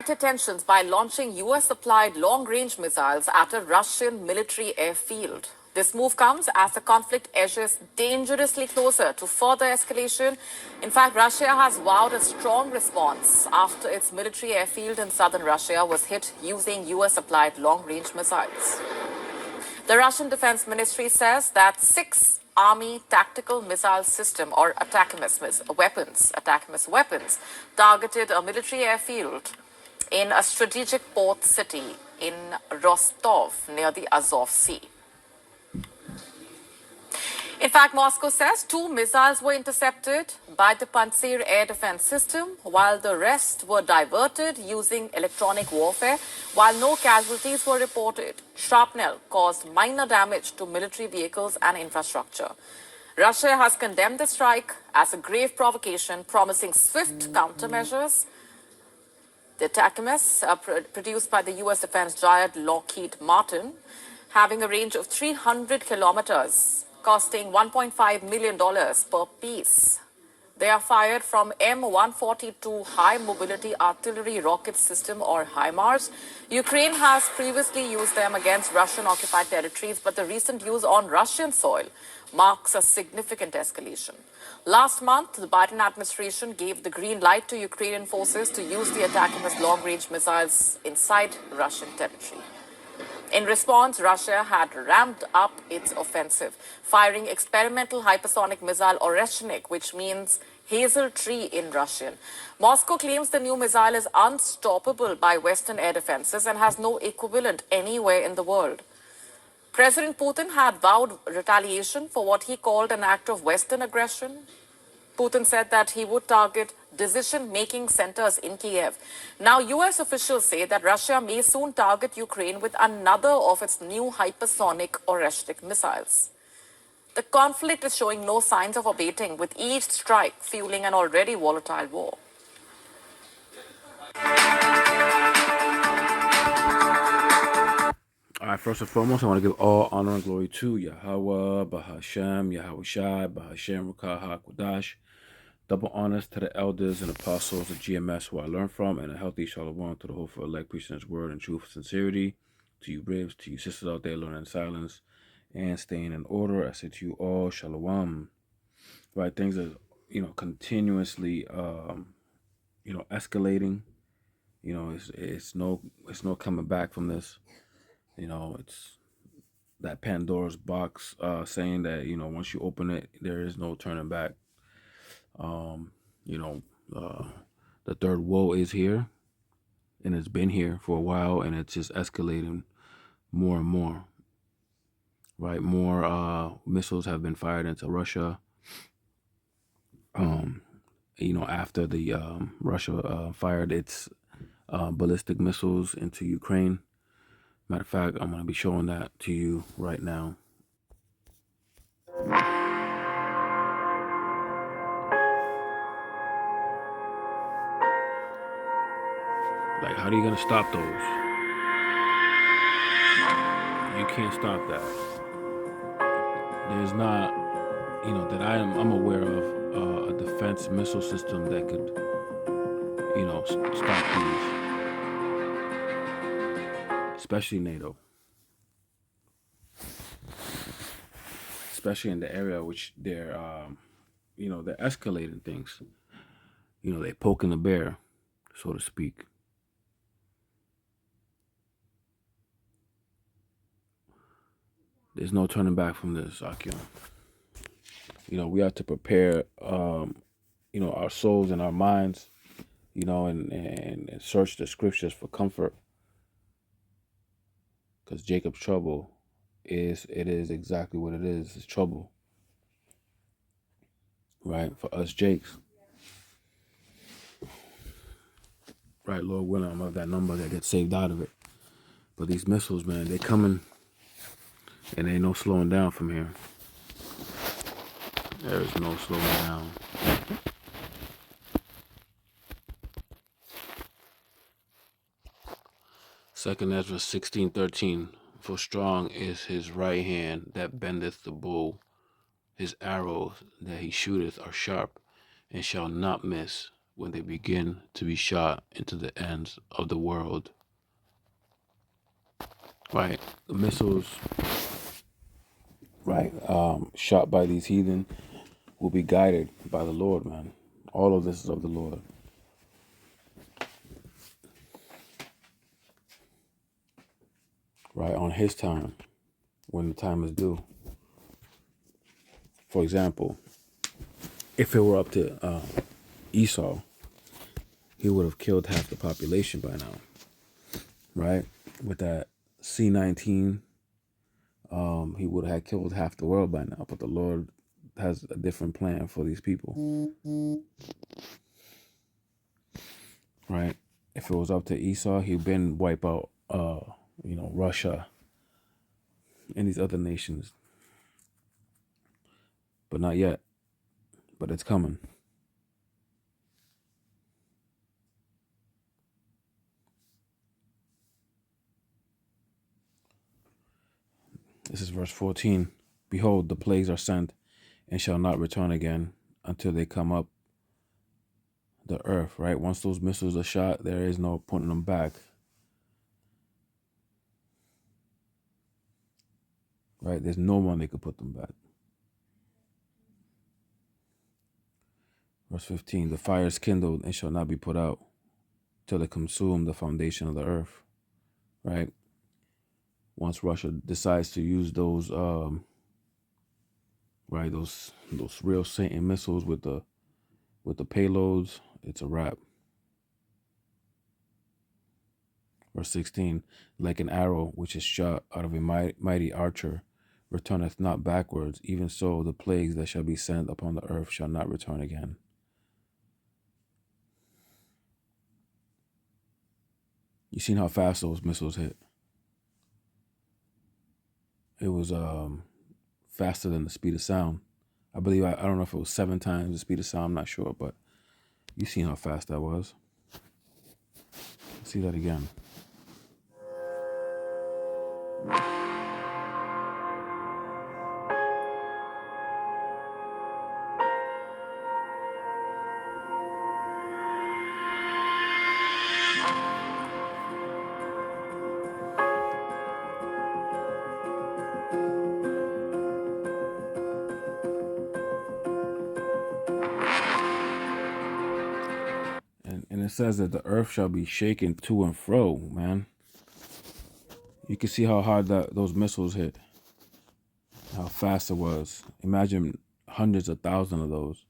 ignited tensions by launching US-supplied long-range missiles at a Russian military airfield. This move comes as the conflict edges dangerously closer to further escalation. In fact, Russia has vowed a strong response after its military airfield in southern Russia was hit using US-supplied long-range missiles. The Russian Defense Ministry says that 6 Army tactical missile system or ATACMS weapons targeted a military airfield in a strategic port city in Rostov near the Azov Sea. In fact, Moscow says 2 missiles were intercepted by the Pantsir air defense system, while the rest were diverted using electronic warfare. While no casualties were reported, shrapnel caused minor damage to military vehicles and infrastructure. Russia has condemned the strike as a grave provocation, promising swift countermeasures. The ATACMS, produced by the U.S. defense giant Lockheed Martin, having a range of 300 kilometers, costing $1.5 million per piece. They are fired from M142 High Mobility Artillery Rocket System or HIMARS. Ukraine has previously used them against Russian-occupied territories, but the recent use on Russian soil marks a significant escalation. Last month, the Biden administration gave the green light to Ukrainian forces to use the ATACMS long-range missiles inside Russian territory. In response, Russia had ramped up its offensive, firing experimental hypersonic missile Oreshnik, which means hazel tree in Russian. Moscow claims the new missile is unstoppable by Western air defenses and has no equivalent anywhere in the world. President Putin had vowed retaliation for what he called an act of Western aggression. Putin said that he would target decision-making centers in Kiev. Now, U.S. officials say that Russia may soon target Ukraine with another of its new hypersonic Oreshnik missiles. The conflict is showing no signs of abating, with each strike fueling an already volatile war. All right, first and foremost, I want to give all honor and glory to Yahweh, Bahashem, Yahweh Shai, Bahashem, Rukaha, Kodash. Double honors to the elders and apostles of GMS who I learned from, and a healthy shalom to the hopeful elect preaching his word and truth and sincerity. To you ribs, to you sisters out there learning in silence and staying in order, I say to you all, shalom. Right, things are, continuously, escalating. It's no coming back from this. It's that Pandora's box saying that, once you open it, there is no turning back. The third woe is here, and it's been here for a while, and it's just escalating more and more. Right, more missiles have been fired into Russia. After the Russia fired its ballistic missiles into Ukraine. Matter of fact, I'm going to be showing that to you right now. Like, how are you going to stop those? You can't stop that. There's not, that I'm aware of a defense missile system that could, stop these. Especially NATO. Especially in the area which they're, they're escalating things. They're poking the bear, so to speak. There's no turning back from this, Akion. We have to prepare, our souls and our minds, and search the scriptures for comfort. Because Jacob's trouble is exactly what it is. It's trouble. Right? For us Jakes. Right, Lord willing, I'm of that number that gets saved out of it. But these missiles, man, they coming, and ain't no slowing down from here. There is no slowing down. Second Ezra 16:13. For strong is his right hand that bendeth the bow. His arrows that he shooteth are sharp, and shall not miss. when they begin to be shot into the ends of the world, right? The missiles, right, shot by these heathen will be guided by the Lord, man. All of this is of the Lord, right? On His time, when the time is due. For example, if it were up to Esau, he would have killed half the population by now, right? With that C-19, he would have killed half the world by now. But the Lord has a different plan for these people, right? If it was up to Esau, he'd been wipe out, Russia and these other nations. But not yet. But it's coming. This is verse 14. Behold, the plagues are sent and shall not return again until they come up the earth, right? Once those missiles are shot, there is no putting them back, right? There's no one they could put them back. Verse 15, the fire is kindled and shall not be put out till it consume the foundation of the earth, right? Once Russia decides to use those, right, those real Satan missiles with the payloads, it's a wrap. Verse 16, like an arrow which is shot out of a mighty archer, returneth not backwards, even so the plagues that shall be sent upon the earth shall not return again. You seen how fast those missiles hit? It was faster than the speed of sound. I believe, I don't know if it was 7 times the speed of sound, I'm not sure, but you seen how fast that was. Let's see that again. And it says that the earth shall be shaken to and fro, man. You can see how hard those missiles hit, how fast it was. Imagine hundreds of thousands of those.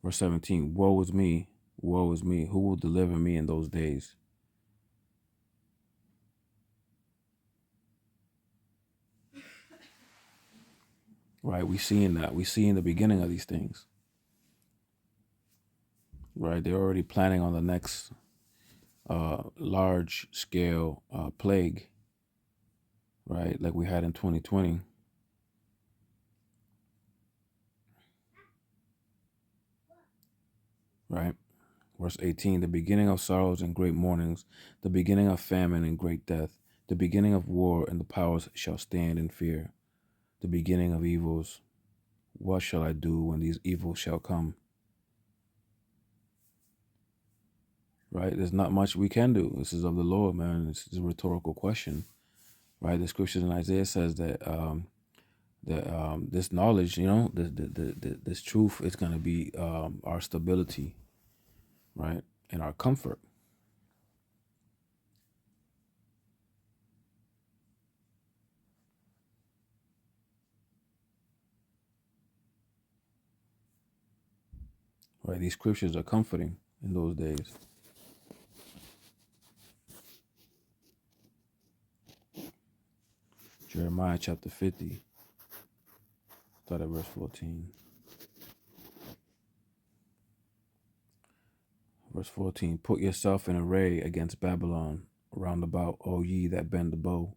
Verse 17, woe is me, who will deliver me in those days? Right, we seeing that. We see in the beginning of these things. Right, they're already planning on the next large scale plague, right, like we had in 2020. Right, verse 18, the beginning of sorrows and great mournings, the beginning of famine and great death, the beginning of war, and the powers shall stand in fear, the beginning of evils. What shall I do when these evils shall come? Right, there's not much we can do. This is of the Lord, man. This is a rhetorical question. Right, the scriptures in Isaiah says that this knowledge, this truth is going to be our stability, right, and our comfort. Right, these scriptures are comforting in those days. Jeremiah chapter 50, start at verse 14. Verse 14, put yourself in array against Babylon, round about, O ye that bend the bow.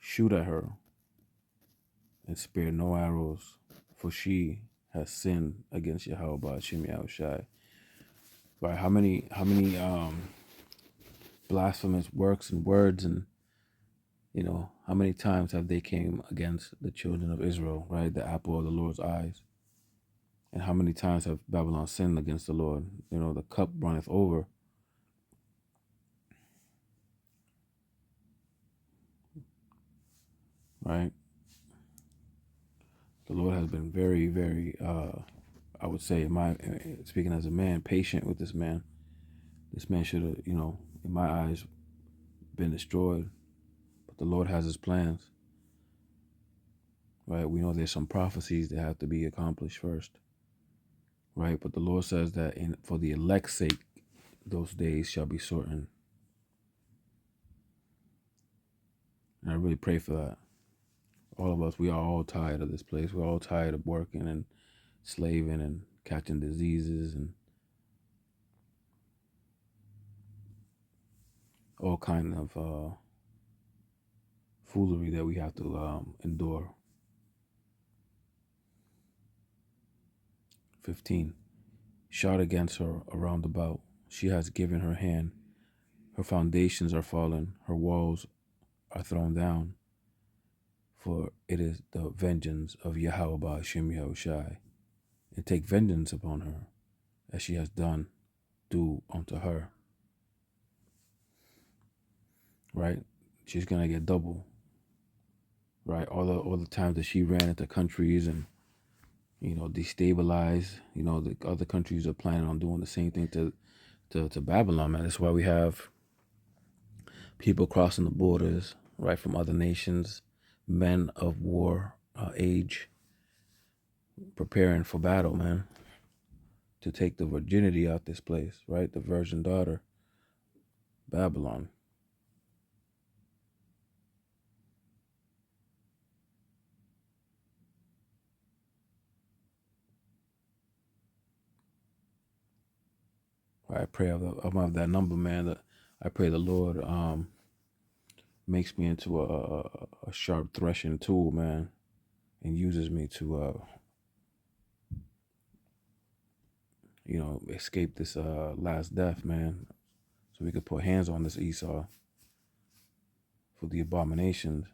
Shoot at her, and spare no arrows, for she has sinned against Yahweh Ba'ashim Yahushai. Right, how many blasphemous works and words and How many times have they came against the children of Israel, right? The apple of the Lord's eyes. And how many times have Babylon sinned against the Lord? The cup runneth over, right? The Lord has been very, very, I would say, speaking as a man, patient with this man. This man should have, in my eyes, been destroyed. But the Lord has his plans, right? We know there's some prophecies that have to be accomplished first, right? But the Lord says that for the elect's sake, those days shall be shortened. And I really pray for that. All of us, we are all tired of this place. We're all tired of working and slaving and catching diseases and all kind of foolery that we have to endure. 15. Shot against her around about. She has given her hand. Her foundations are fallen. Her walls are thrown down. For it is the vengeance of Yahweh Ba'ashem Yahushai. And take vengeance upon her, as she has done, do unto her. Right? She's gonna get double. Right? All the times that she ran into countries and destabilized. The other countries are planning on doing the same thing to Babylon, man. That's why we have people crossing the borders, right, from other nations, men of war age, preparing for battle, man, to take the virginity out this place, right? The virgin daughter, Babylon. Right, I pray of that number, man. That I pray the Lord makes me into a sharp threshing tool, man, and uses me to escape this last death, man, so we could put hands on this Esau for the abominations,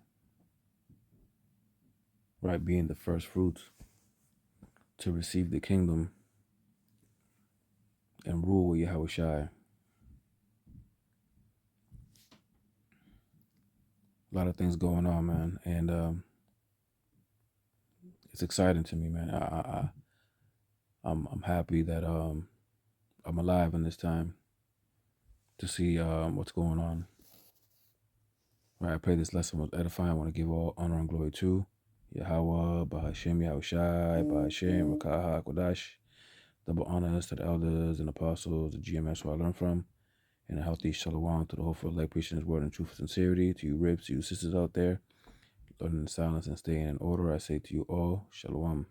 right, being the first fruits to receive the kingdom and rule with Yahushai. A lot of things going on, man, and it's exciting to me, man. I'm happy that I'm alive in this time to see what's going on. Right, I pray this lesson was edifying. I want to give all honor and glory to Yahweh, Bahashem, Yahushai, Bahashem, Rakaha, Kodash. Double honors to the elders and apostles, the GMS who I learned from, and a healthy shalom to the hopeful elect preaching his word in truth and sincerity. To you ribs, to you sisters out there, learning in silence and staying in order, I say to you all, shalom.